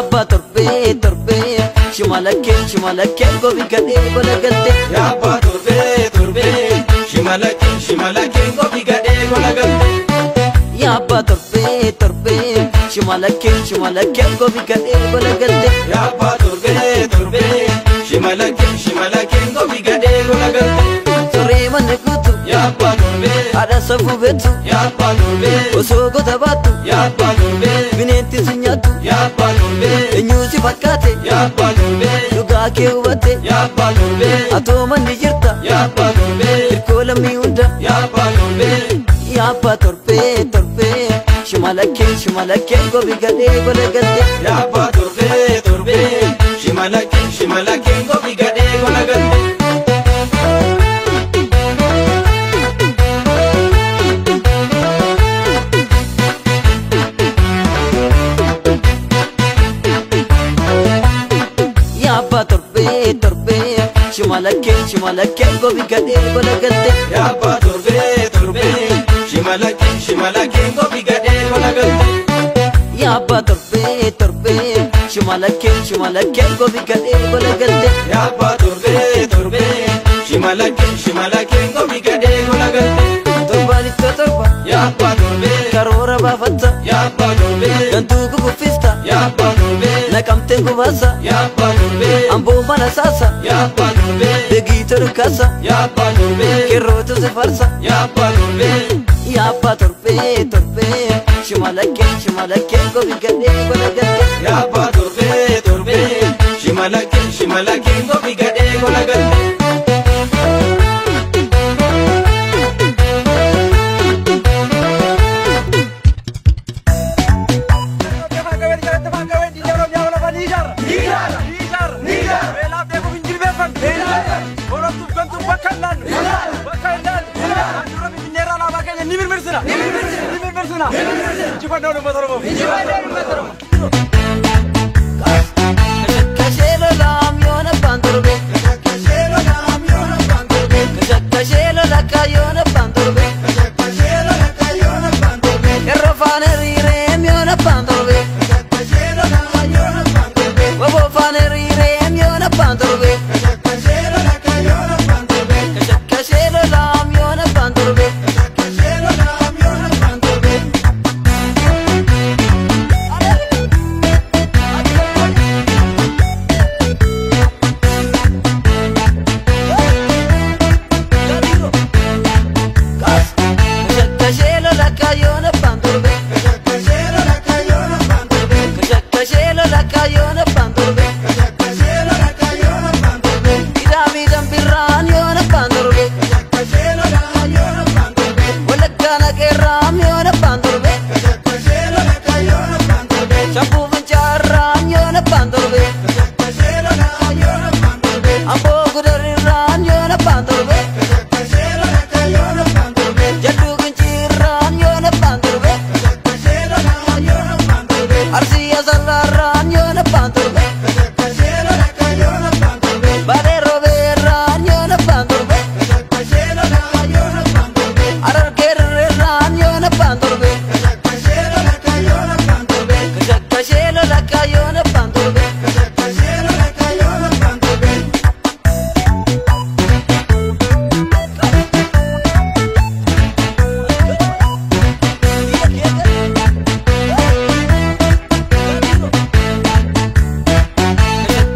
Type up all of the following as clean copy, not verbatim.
Yabba torbe shimalake gobi gade gola galte Yabba torbe shimalake gobi gade gola galte Yabba torbe shimalake gobi gade gola galte Yabba torbe shimalake gobi gade gola galte Sore mane kutu Yabba torbe ada safu betu Yabba torbe osogo tabatu Yabba torbe binenti sunyatu Yabba torbe enyusi fakkate Yabba torbe duga ke ubate Yabba torbe ato mandi jirta Yabba torbe irkola mi unda Yabba torbe Yabba torbe shimalake gobi gade gola galte Yabba torbe shimalake gobi gade gola galte Yabba torbe shimalake gobi gade gola galte Yabba torbe shimalake gobi gade gola galte Yabba torbe shimalake gobi gade gola galte Yabba torbe shimalake gobi gade gola galte Torbani torba Yabba torbe karora bafatta Yabba torbe gantu gufista Yabba torbe nakamte gubasa Yabba torbe ambo mana sasa Yabba torbe begito casa Yabba torbe que roto se farsa Yabba torbe Yabba torbe shimalake gobi gade gola galte Yabba torbe shimalake gobi gade gola galte Kashelo lam yona pandorbe Kashelo la kayona pandorbe Erro faneri rem yona pandorbe Wabo faneri rem yona pandorbe Kashelo lam yona pandorbe Kashelo la kayona pandorbe Kashelo la kayona pandorbe Idam birran yona pandorbe Walakana ke ram yona pandorbe Shabu vincharam yona pandorbe Ambo gudari ran yona pandorbe Jaddu ginchiran yona pandorbe Arsiya zalran yona pandorbe Bare robe ran yona pandorbe Arar gerre ran yona pandorbe Kashelo la kayona pandorbe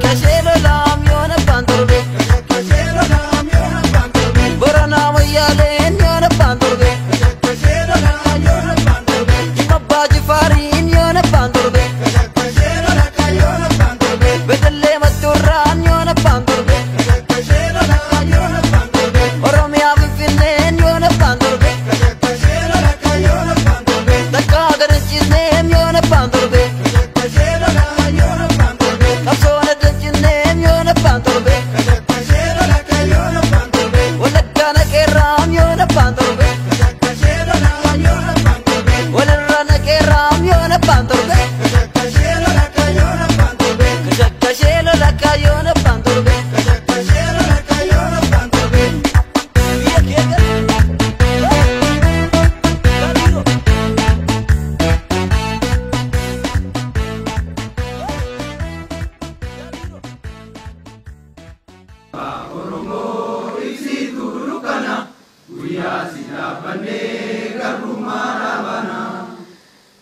Kashelo lam yona pandorbe Borana mayalen yona pandorbe Mabbaji farin yona pandorbe Bedelle maturan yona pandorbe Oromia vinfinen yona pandorbe Dakka garachinen yona pandorbe Kapsona dachinen yona pandorbe Walakana ke ram yona pandorbe Walarana ke ram yona pandorbe Kashelo la kayona pandorbe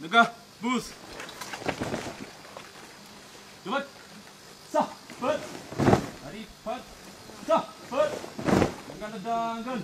Naga, bus. Cepat. Sah, pat. Hari pat. Sah, pat. Dangkan.